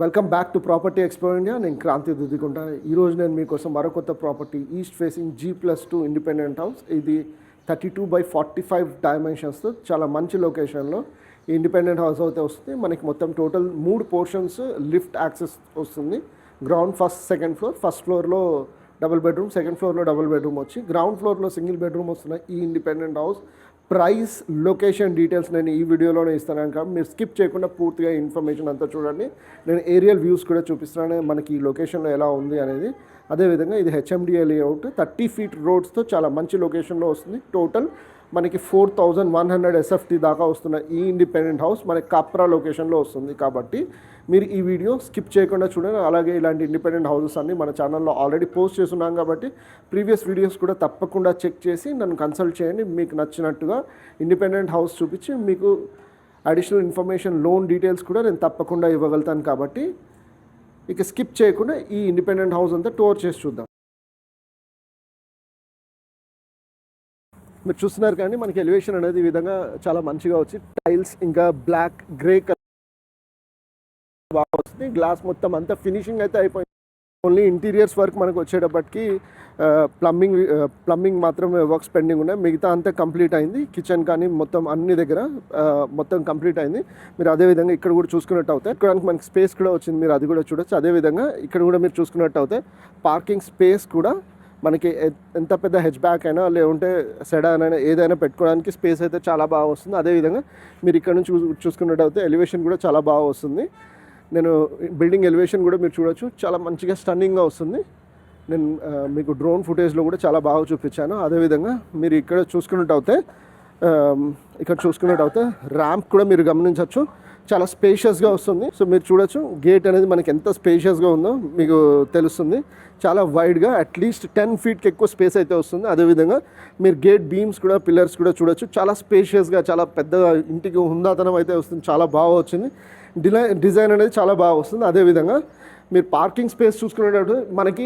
Welcome back to property explore India. నేను క్రాంతి దుద్దికుంటా. ఈరోజు నేను మీకోసం మరో కొత్త property east facing G+2 independent house. ఇది 32/45 డైమెన్షన్స్తో చాలా మంచి లొకేషన్లో ఈ ఇండిపెండెంట్ హౌస్ అయితే వస్తుంది. మనకి మొత్తం టోటల్ 3 పోర్షన్స్ లిఫ్ట్ యాక్సెస్ వస్తుంది. గ్రౌండ్ సెకండ్ ఫ్లోర్, ఫస్ట్ ఫ్లోర్లో డబుల్ బెడ్రూమ్, సెకండ్ ఫ్లోర్లో డబుల్ బెడ్రూమ్ వచ్చి గ్రౌండ్ ఫ్లోర్లో సింగిల్ బెడ్రూమ్ వస్తున్నాయి. ఈ independent house price, location details నేను ఈ వీడియోలోనే ఇస్తాను కాబట్టి మీరు స్కిప్ చేయకుండా పూర్తిగా ఇన్ఫర్మేషన్ అంతా చూడండి. నేను ఏరియల్ వ్యూస్ కూడా చూపిస్తున్నాను మనకి ఈ లొకేషన్లో ఎలా ఉంది అనేది. అదేవిధంగా ఇది HMDA లేఅవుట్, 30 feet రోడ్స్తో చాలా మంచి లొకేషన్లో వస్తుంది. టోటల్ మనకి 4100 SFT దాకా వస్తున్న ఈ ఇండిపెండెంట్ హౌస్ మనకి కాప్రా లొకేషన్లో వస్తుంది. కాబట్టి మీరు ఈ వీడియో స్కిప్ చేయకుండా చూడండి. అలాగే ఇలాంటి ఇండిపెండెంట్ హౌసెస్ అన్ని మన ఛానల్లో ఆల్రెడీ పోస్ట్ చేస్తున్నాం కాబట్టి ప్రీవియస్ వీడియోస్ కూడా తప్పకుండా చెక్ చేసి నన్ను కన్సల్ట్ చేయండి. మీకు నచ్చినట్టుగా ఇండిపెండెంట్ హౌస్ చూపించి మీకు అడిషనల్ ఇన్ఫర్మేషన్, లోన్ డీటెయిల్స్ కూడా నేను తప్పకుండా ఇవ్వగలుగుతాను. కాబట్టి ఇక స్కిప్ చేయకుండా ఈ ఇండిపెండెంట్ హౌస్ అంతా టూర్ చేసి చూద్దాం. మీరు చూస్తున్నారు కానీ మనకి ఎలివేషన్ అనేది ఈ విధంగా చాలా మంచిగా వచ్చి టైల్స్ ఇంకా బ్లాక్ గ్రే కలర్ బాగా వస్తుంది. గ్లాస్ మొత్తం అంతా ఫినిషింగ్ అయితే అయిపోయింది. ఓన్లీ ఇంటీరియర్స్ వర్క్ మనకు వచ్చేటప్పటికి ప్లంబింగ్ మాత్రమే వర్క్స్ పెండింగ్ ఉన్నాయి. మిగతా అంతా కంప్లీట్ అయింది. కిచెన్ కానీ మొత్తం అన్ని దగ్గర మొత్తం కంప్లీట్ అయింది. మీరు అదేవిధంగా ఇక్కడ కూడా చూసుకున్నట్టు అవుతాయి. ఇక్కడ మనకి స్పేస్ కూడా వచ్చింది, మీరు అది కూడా చూడొచ్చు. అదేవిధంగా ఇక్కడ కూడా మీరు చూసుకున్నట్టు అవుతాయి. పార్కింగ్ స్పేస్ కూడా మనకి ఎంత పెద్ద హెచ్ బ్యాక్ అయినా లేకుంటే సెడాన్ అయినా ఏదైనా పెట్టుకోవడానికి స్పేస్ అయితే చాలా బాగా వస్తుంది. అదేవిధంగా మీరు ఇక్కడ నుంచి చూసుకున్నట్టు అయితే ఎలివేషన్ కూడా చాలా బాగా వస్తుంది. నేను బిల్డింగ్ ఎలివేషన్ కూడా మీరు చూడొచ్చు, చాలా మంచిగా స్టన్నింగ్గా వస్తుంది. నేను మీకు డ్రోన్ ఫుటేజ్లో కూడా చాలా బాగా చూపించాను. అదేవిధంగా మీరు ఇక్కడ చూసుకున్నట్టు అయితే ర్యాంప్ కూడా మీరు గమనించవచ్చు, చాలా స్పేషియస్గా వస్తుంది. సో మీరు చూడొచ్చు గేట్ అనేది మనకి ఎంత స్పేషియస్గా ఉందో మీకు తెలుస్తుంది. చాలా వైడ్గా అట్లీస్ట్ 10 feet ఎక్కువ స్పేస్ అయితే వస్తుంది. అదేవిధంగా మీరు గేట్ బీమ్స్ కూడా, పిల్లర్స్ కూడా చూడొచ్చు, చాలా స్పేషియస్గా, చాలా పెద్దగా ఇంటికి హుందాతనం అయితే వస్తుంది. చాలా బాగా వచ్చింది. డిజైన్ అనేది చాలా బాగా వస్తుంది. అదేవిధంగా మీరు పార్కింగ్ స్పేస్ చూసుకునేటప్పుడు మనకి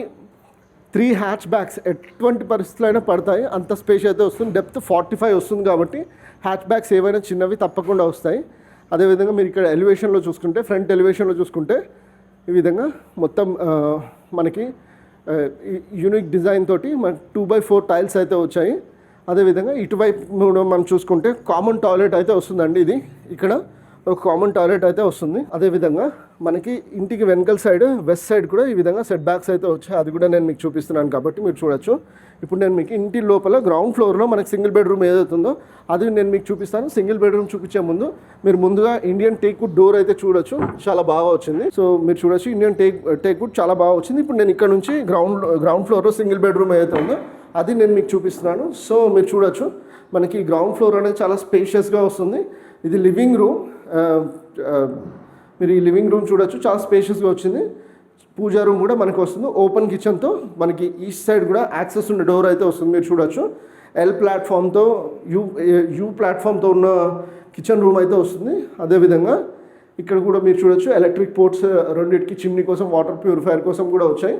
3 hatch బ్యాక్స్ ఎటువంటి పరిస్థితులు అయినా పడతాయి, అంత స్పేస్ అయితే వస్తుంది. డెప్త్ 45 వస్తుంది కాబట్టి హ్యాచ్ బ్యాక్స్ ఏవైనా చిన్నవి తప్పకుండా వస్తాయి. అదేవిధంగా మీరు ఇక్కడ ఎలివేషన్లో చూసుకుంటే, ఫ్రంట్ ఎలివేషన్లో చూసుకుంటే ఈ విధంగా మొత్తం మనకి యూనిక్ డిజైన్ తోటి మనకి 2x4 టైల్స్ అయితే వచ్చాయి. అదేవిధంగా ఇటువైపు మనం చూసుకుంటే కామన్ టాయిలెట్ అయితే వస్తుందండి. ఇది ఇక్కడ ఒక కామన్ టాయిలెట్ అయితే వస్తుంది. అదేవిధంగా మనకి ఇంటికి వెనకల సైడ్, వెస్ట్ సైడ్ కూడా ఈ విధంగా సెట్ బ్యాక్స్ అయితే వచ్చాయి. అది కూడా నేను మీకు చూపిస్తున్నాను కాబట్టి మీరు చూడొచ్చు. ఇప్పుడు నేను మీకు ఇంటి లోపల గ్రౌండ్ ఫ్లోర్లో మనకి సింగిల్ బెడ్రూమ్ ఏదైతుందో అది నేను మీకు చూపిస్తాను. సింగిల్ బెడ్రూమ్ చూపించే ముందు మీరు ముందుగా ఇండియన్ టేక్వుడ్ డోర్ అయితే చూడొచ్చు, చాలా బాగా వచ్చింది. సో మీరు చూడొచ్చు ఇండియన్ టేక్వుడ్ చాలా బాగా వచ్చింది. ఇప్పుడు నేను ఇక్కడ నుంచి గ్రౌండ్ ఫ్లోర్లో సింగిల్ బెడ్రూమ్ ఏదైతే ఉందో అది నేను మీకు చూపిస్తున్నాను. సో మీరు చూడొచ్చు మనకి గ్రౌండ్ ఫ్లోర్ అనేది చాలా స్పేషియస్గా వస్తుంది. ఇది లివింగ్ రూమ్. మీరు ఈ లివింగ్ రూమ్ చూడొచ్చు, చాలా స్పేషియస్గా వచ్చింది. పూజా రూమ్ కూడా మనకు వస్తుంది. ఓపెన్ కిచెన్తో మనకి ఈస్ట్ సైడ్ కూడా యాక్సెస్ ఉన్న డోర్ అయితే వస్తుంది. మీరు చూడొచ్చు L ప్లాట్ఫామ్తో యూ ప్లాట్ఫామ్తో ఉన్న కిచెన్ రూమ్ అయితే వస్తుంది. అదేవిధంగా ఇక్కడ కూడా మీరు చూడొచ్చు ఎలక్ట్రిక్ పోర్ట్స్ రెండింటికి, చిమ్నీ కోసం, వాటర్ ప్యూరిఫైయర్ కోసం కూడా వచ్చాయి.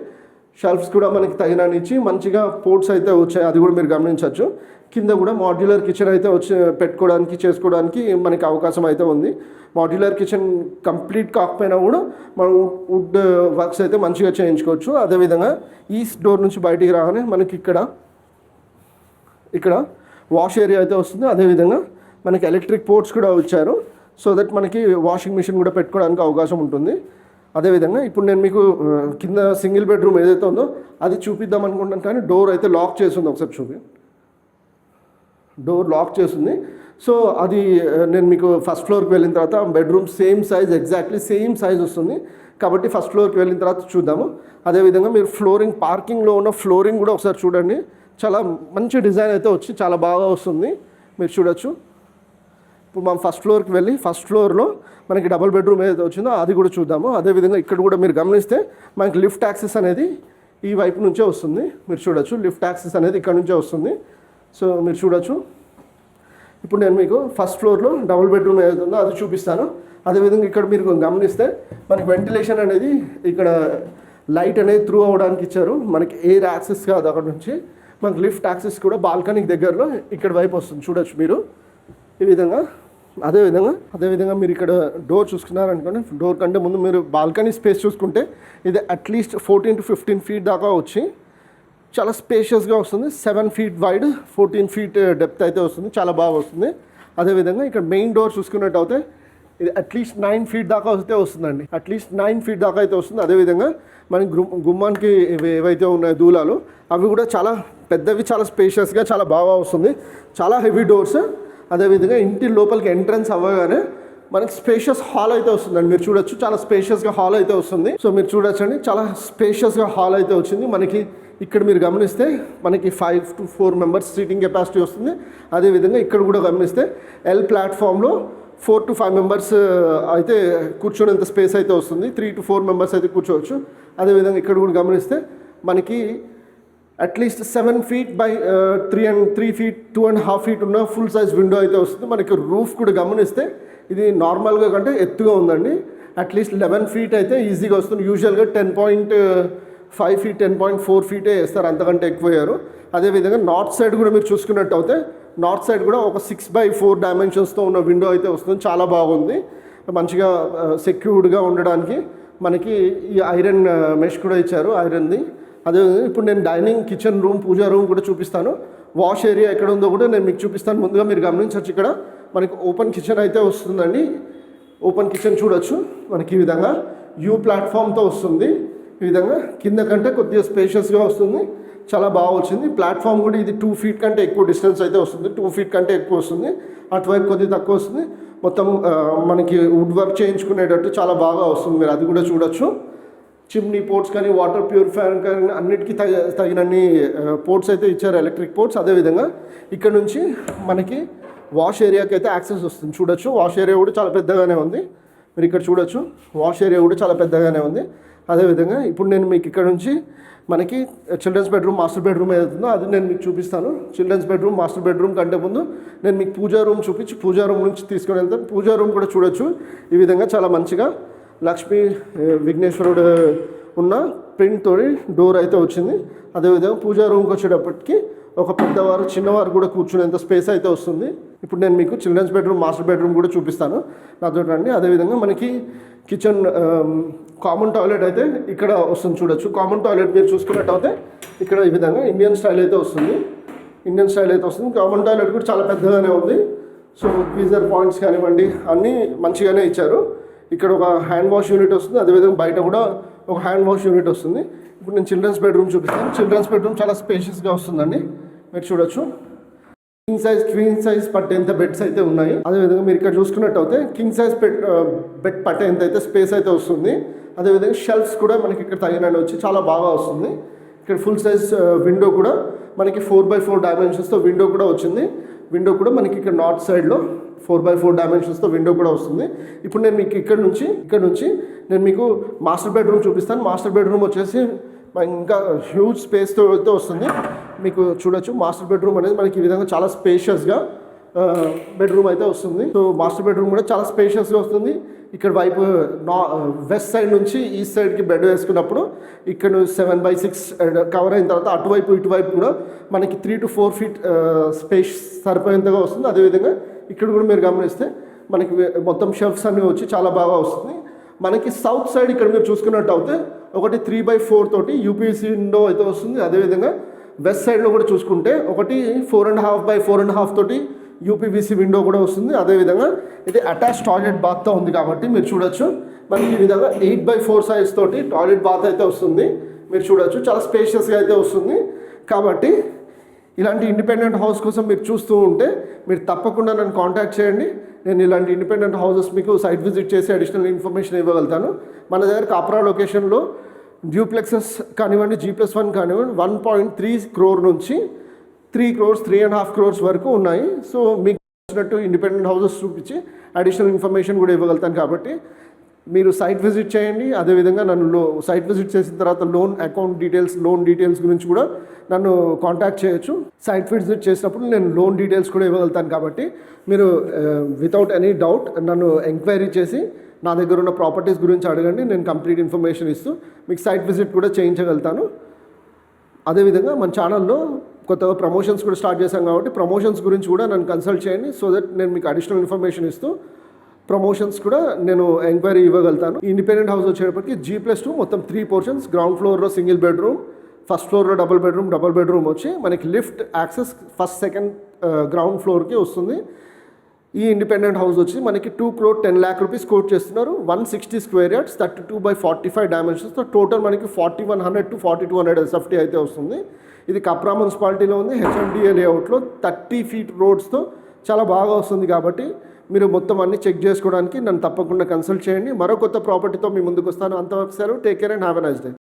షెల్ఫ్స్ కూడా మనకి తగిననిచ్చి మంచిగా పోర్ట్స్ అయితే వచ్చాయి, అది కూడా మీరు గమనించవచ్చు. కింద కూడా మాడ్యులర్ కిచెన్ అయితే పెట్టుకోవడానికి, చేసుకోవడానికి మనకి అవకాశం అయితే ఉంది. మాడ్యులర్ కిచెన్ కంప్లీట్ కాకపోయినా కూడా మనం వుడ్ వర్క్స్ అయితే మంచిగా చేయించుకోవచ్చు. అదేవిధంగా ఈస్ట్ డోర్ నుంచి బయటికి రాగానే మనకి ఇక్కడ వాష్ ఏరియా అయితే వస్తుంది. అదేవిధంగా మనకి ఎలక్ట్రిక్ పోర్ట్స్ కూడా వచ్చారు, సో దట్ మనకి వాషింగ్ మిషన్ కూడా పెట్టుకోవడానికి అవకాశం ఉంటుంది. అదేవిధంగా ఇప్పుడు నేను మీకు కింద సింగిల్ బెడ్రూమ్ ఏదైతే ఉందో అది చూపిద్దాం అనుకుంటాను, కానీ డోర్ అయితే లాక్ చేస్తుంది. ఒకసారి డోర్ లాక్ చేస్తుంది. సో అది నేను మీకు ఫస్ట్ ఫ్లోర్కి వెళ్ళిన తర్వాత bedroom same size, exactly same size వస్తుంది. కాబట్టి ఫస్ట్ ఫ్లోర్కి వెళ్ళిన తర్వాత చూద్దాము. అదేవిధంగా మీరు పార్కింగ్లో ఉన్న ఫ్లోరింగ్ కూడా ఒకసారి చూడండి, చాలా మంచి డిజైన్ అయితే వచ్చి చాలా బాగా వస్తుంది. మీరు చూడొచ్చు. ఇప్పుడు మనం ఫస్ట్ ఫ్లోర్కి వెళ్ళి ఫస్ట్ ఫ్లోర్లో మనకి డబుల్ బెడ్రూమ్ ఏదైతే వచ్చిందో అది కూడా చూద్దాము. అదేవిధంగా ఇక్కడ కూడా మీరు గమనిస్తే మనకి లిఫ్ట్ యాక్సెస్ అనేది ఈ వైపు నుంచే వస్తుంది. మీరు చూడొచ్చు లిఫ్ట్ యాక్సెస్ అనేది ఇక్కడ నుంచే వస్తుంది. సో మీరు చూడొచ్చు. ఇప్పుడు నేను మీకు ఫస్ట్ ఫ్లోర్లో డబుల్ బెడ్రూమ్ ఏదైతే ఉందో అది చూపిస్తాను. అదేవిధంగా ఇక్కడ మీరు గమనిస్తే మనకి వెంటిలేషన్ అనేది ఇక్కడ లైట్ అనేది త్రూ అవ్వడానికి ఇచ్చారు. మనకి ఎయిర్ యాక్సెస్ కాదు, అక్కడ నుంచి మనకి లిఫ్ట్ యాక్సెస్ కూడా బాల్కనీకి దగ్గరలో ఇక్కడ వైపు వస్తుంది. చూడొచ్చు మీరు ఈ విధంగా అదేవిధంగా మీరు ఇక్కడ డోర్ చూసుకున్నారనుకోండి, డోర్ కంటే ముందు మీరు బాల్కనీ స్పేస్ చూసుకుంటే ఇది అట్లీస్ట్ 14 to 15 feet దాకా వచ్చి చాలా స్పేషియస్గా వస్తుంది. 7 feet వైడ్, 14 feet డెప్త్ అయితే వస్తుంది, చాలా బాగా వస్తుంది. అదేవిధంగా ఇక్కడ మెయిన్ డోర్ చూసుకున్నట్టయితే ఇది అట్లీస్ట్ 9 feet దాకా అయితే వస్తుందండి, అట్లీస్ట్ 9 feet దాకా అయితే వస్తుంది. అదేవిధంగా మనకి గుమ్మానికి ఏవైతే ఉన్నాయో దూలాలు అవి కూడా చాలా పెద్దవి, చాలా స్పేషియస్గా చాలా బాగా వస్తుంది, చాలా హెవీ డోర్స్. అదేవిధంగా ఇంటి లోపలికి ఎంట్రన్స్ అవ్వగానే మనకి స్పేషియస్ హాల్ అయితే వస్తుందండి. మీరు చూడొచ్చు, చాలా స్పేషియస్గా హాల్ అయితే వస్తుంది. సో మీరు చూడొచ్చండి, చాలా స్పేషియస్గా హాల్ అయితే వచ్చింది మనకి. ఇక్కడ మీరు గమనిస్తే మనకి 5 to 4 members సీటింగ్ కెపాసిటీ వస్తుంది. అదేవిధంగా ఇక్కడ కూడా గమనిస్తే ఎల్ ప్లాట్ఫామ్లో 4 to 5 members అయితే కూర్చోనేంత స్పేస్ అయితే వస్తుంది. 3 to 4 members అయితే కూర్చోవచ్చు. అదేవిధంగా ఇక్కడ కూడా గమనిస్తే మనకి at least 7 feet by 3 feet 2.5 feet ఉన్న ఫుల్ సైజ్ విండో అయితే వస్తుంది. మనకి రూఫ్ కూడా గమనిస్తే ఇది నార్మల్గా కంటే ఎత్తుగా ఉందండి. అట్లీస్ట్ 11 feet అయితే ఈజీగా వస్తుంది. యూజువల్గా 10.5 feet 10.4 feet వేస్తారు, అంతకంటే ఎక్కువ అయ్యారు. అదేవిధంగా నార్త్ సైడ్ కూడా మీరు చూసుకున్నట్టు అయితే నార్త్ సైడ్ కూడా ఒక 6x4 dimensionsతో ఉన్న విండో అయితే వస్తుంది, చాలా బాగుంది. మంచిగా సెక్యూర్డ్గా ఉండడానికి మనకి ఈ ఐరన్ మెష్ కూడా ఇచ్చారు, ఐరన్ది. అదేవిధంగా ఇప్పుడు నేను డైనింగ్, కిచెన్ రూమ్, పూజా రూమ్ కూడా చూపిస్తాను. వాష్ ఏరియా ఎక్కడ ఉందో కూడా నేను మీకు చూపిస్తాను. ముందుగా మీరు గమనించవచ్చు, ఇక్కడ మనకి ఓపెన్ కిచెన్ అయితే వస్తుందండి. ఓపెన్ కిచెన్ చూడొచ్చు, మనకి ఈ విధంగా యూ ప్లాట్ఫామ్తో వస్తుంది. ఈ విధంగా కింద కంటే కొద్దిగా స్పేషియస్గా వస్తుంది, చాలా బాగా వచ్చింది. ప్లాట్ఫామ్ కూడా ఇది 2 feet కంటే ఎక్కువ డిస్టెన్స్ అయితే వస్తుంది, 2 feet కంటే ఎక్కువ వస్తుంది. అటువైపు కొద్దిగా తక్కువ వస్తుంది. మొత్తం మనకి వుడ్ వర్క్ చేయించుకునేటట్టు చాలా బాగా వస్తుంది, మీరు అది కూడా చూడొచ్చు. చిమ్నీ పోర్ట్స్ కానీ, వాటర్ ప్యూరిఫైయర్ కానీ అన్నిటికీ తగినన్ని పోర్ట్స్ అయితే ఇచ్చారు, ఎలక్ట్రిక్ పోర్ట్స్. అదేవిధంగా ఇక్కడ నుంచి మనకి వాష్ ఏరియాకి అయితే యాక్సెస్ వస్తుంది, చూడొచ్చు. వాష్ ఏరియా కూడా చాలా పెద్దగానే ఉంది, మీరు ఇక్కడ చూడొచ్చు. వాష్ ఏరియా కూడా చాలా పెద్దగానే ఉంది. అదేవిధంగా ఇప్పుడు నేను మీకు ఇక్కడ నుంచి మనకి చిల్డ్రన్స్ బెడ్రూమ్, మాస్టర్ బెడ్రూమ్ ఏదైతుందో అది నేను మీకు చూపిస్తాను. చిల్డ్రన్స్ బెడ్రూమ్, మాస్టర్ బెడ్రూమ్ కంటే ముందు నేను మీకు పూజా రూమ్ చూపించి పూజా రూమ్ నుంచి తీసుకొని వెళ్తాను. పూజా రూమ్ కూడా చూడొచ్చు, ఈ విధంగా చాలా మంచిగా లక్ష్మీ విఘ్నేశ్వరుడు ఉన్న ప్రింట్తో డోర్ అయితే వచ్చింది. అదేవిధంగా పూజా రూమ్కి వచ్చేటప్పటికి ఒక పెద్దవారు, చిన్నవారు కూడా కూర్చునేంత స్పేస్ అయితే వస్తుంది. ఇప్పుడు నేను మీకు చిల్డ్రన్స్ బెడ్రూమ్, మాస్టర్ బెడ్రూమ్ కూడా చూపిస్తాను, నాతో రండి. అదేవిధంగా మనకి కిచెన్ కామన్ టాయిలెట్ అయితే ఇక్కడ వస్తుంది, చూడొచ్చు. కామన్ టాయిలెట్ మీరు చూసుకున్నట్టయితే ఇక్కడ ఈ విధంగా ఇండియన్ స్టైల్ అయితే వస్తుంది, కామన్ టాయిలెట్ కూడా చాలా పెద్దగానే ఉంది. సో గీజర్ పాయింట్స్ కానివ్వండి అన్నీ మంచిగానే ఇచ్చారు. ఇక్కడ ఒక హ్యాండ్ వాష్ యూనిట్ వస్తుంది, అదేవిధంగా బయట కూడా ఒక హ్యాండ్ వాష్ యూనిట్ వస్తుంది. ఇప్పుడు నేను చిల్డ్రన్స్ బెడ్రూమ్ చూపిస్తాను. చిల్డ్రన్స్ బెడ్రూమ్ చాలా స్పేషియస్గా వస్తుందండి, మీరు చూడొచ్చు. క్వీన్ సైజ్ పట్టేంత బెడ్స్ అయితే ఉన్నాయి. అదేవిధంగా మీరు ఇక్కడ చూసుకున్నట్టయితే కింగ్ సైజ్ బెడ్ పట్టేంత అయితే స్పేస్ అయితే వస్తుంది. అదేవిధంగా షెల్ఫ్స్ కూడా మనకి ఇక్కడ తగినట్టు వచ్చి చాలా బాగా వస్తుంది. ఇక్కడ ఫుల్ సైజ్ విండో కూడా మనకి 4x4 dimensionsతో విండో కూడా వచ్చింది. విండో కూడా మనకి ఇక్కడ నార్త్ సైడ్లో 4x4 dimensionsతో విండో కూడా వస్తుంది. ఇప్పుడు నేను మీకు ఇక్కడ నుంచి నేను మీకు మాస్టర్ బెడ్రూమ్ చూపిస్తాను. మాస్టర్ బెడ్రూమ్ వచ్చేసి ఇంకా హ్యూజ్ స్పేస్తో అయితే వస్తుంది, మీకు చూడొచ్చు. మాస్టర్ బెడ్రూమ్ అనేది మనకి ఈ విధంగా చాలా స్పేషియస్గా బెడ్రూమ్ అయితే వస్తుంది. సో మాస్టర్ బెడ్రూమ్ కూడా చాలా స్పేషియస్గా వస్తుంది. ఇక్కడ వైపు వెస్ట్ సైడ్ నుంచి ఈస్ట్ సైడ్కి బెడ్ వేసుకున్నప్పుడు ఇక్కడ 7x6 కవర్ అయిన తర్వాత అటువైపు ఇటువైపు కూడా మనకి 3 to 4 feet స్పేస్ సరిపోయేంతగా వస్తుంది. అదేవిధంగా ఇక్కడ కూడా మీరు గమనిస్తే మనకి మొత్తం షెల్ఫ్స్ అన్నీ వచ్చి చాలా బాగా వస్తుంది. మనకి సౌత్ సైడ్ ఇక్కడ మీరు చూసుకున్నట్టు అయితే ఒకటి 3x4 తోటి యూపీసీ విండో అయితే వస్తుంది. అదేవిధంగా వెస్ట్ సైడ్లో కూడా చూసుకుంటే ఒకటి 4.5x4.5 తోటి యూపీవీసీ విండో కూడా వస్తుంది. అదేవిధంగా ఇది అటాచ్ టాయిలెట్ బాత్తో ఉంది కాబట్టి మీరు చూడొచ్చు. మనకి ఈ విధంగా 8x4 సైజ్ తోటి టాయిలెట్ బాత్ అయితే వస్తుంది, మీరు చూడొచ్చు. చాలా స్పేషియస్గా అయితే వస్తుంది. కాబట్టి ఇలాంటి ఇండిపెండెంట్ హౌస్ కోసం మీరు చూస్తూ ఉంటే మీరు తప్పకుండా నన్ను కాంటాక్ట్ చేయండి. నేను ఇలాంటి ఇండిపెండెంట్ హౌసెస్ మీకు సైట్ విజిట్ చేసి అడిషనల్ ఇన్ఫర్మేషన్ ఇవ్వగలుగుతాను. మన దగ్గర కాప్రా లొకేషన్లో డ్యూప్లెక్సెస్ కానివ్వండి, G+1 కానివ్వండి 1.3 crore నుంచి 3 crores 3.5 crores వరకు ఉన్నాయి. సో మీకు నచ్చినట్టు ఇండిపెండెంట్ హౌసెస్ చూపించి అడిషనల్ ఇన్ఫర్మేషన్ కూడా ఇవ్వగలుగుతాను. కాబట్టి మీరు సైట్ విజిట్ చేయండి. అదేవిధంగా నన్ను సైట్ విజిట్ చేసిన తర్వాత లోన్ డీటెయిల్స్ గురించి కూడా నన్ను కాంటాక్ట్ చేయొచ్చు. సైట్ విజిట్ చేసినప్పుడు నేను లోన్ డీటెయిల్స్ కూడా ఇవ్వగలుగుతాను. కాబట్టి మీరు వితౌట్ ఎనీ డౌట్ నన్ను ఎంక్వైరీ చేసి నా దగ్గర ఉన్న ప్రాపర్టీస్ గురించి అడగండి, నేను కంప్లీట్ ఇన్ఫర్మేషన్ ఇస్తూ మీకు సైట్ విజిట్ కూడా చేయించగలుగుతాను. అదేవిధంగా మన ఛానల్లో కొత్తగా ప్రమోషన్స్ కూడా స్టార్ట్ చేశాం కాబట్టి ప్రమోషన్స్ గురించి కూడా నన్ను కన్సల్ట్ చేయండి. సో దట్ నేను మీకు అడిషనల్ ఇన్ఫర్మేషన్ ఇస్తూ ప్రమోషన్స్ కూడా నేను ఎంక్వైరీ ఇవ్వగలుగుతాను. ఇండిపెండెంట్ హౌస్ వచ్చేటప్పటికి G+2 మొత్తం 3 పోర్షన్స్. గ్రౌండ్ ఫ్లోర్లో సింగిల్ బెడ్రూమ్, ఫస్ట్ ఫ్లోర్లో డబుల్ బెడ్రూమ్ వచ్చి మనకి lift access first second ground ఫ్లోర్కి వస్తుంది. ఈ ఇండిపెండెంట్ హౌస్ వచ్చి మనకి 2,10,00,000 రూపీస్ కోట్ చేస్తున్నారు. 160 స్క్వేర్ యార్డ్స్, 32/45 డైమెన్షన్స్తో టోటల్ మనకి 4100 to 4200 SFT అయితే వస్తుంది. ఇది కప్రా మున్సిపాలిటీలో ఉంది. HMDA లేఅవుట్లో 30 feet రోడ్స్తో చాలా బాగా వస్తుంది. కాబట్టి మీరు మొత్తం అన్ని చెక్ చేసుకోవడానికి నన్ను తప్పకుండా కన్సల్ట్ చేయండి. మరో కొత్త ప్రాపర్టీతో మీ ముందుకు వస్తాను. అంతవరకు సెలవు. Take care and have a nice day.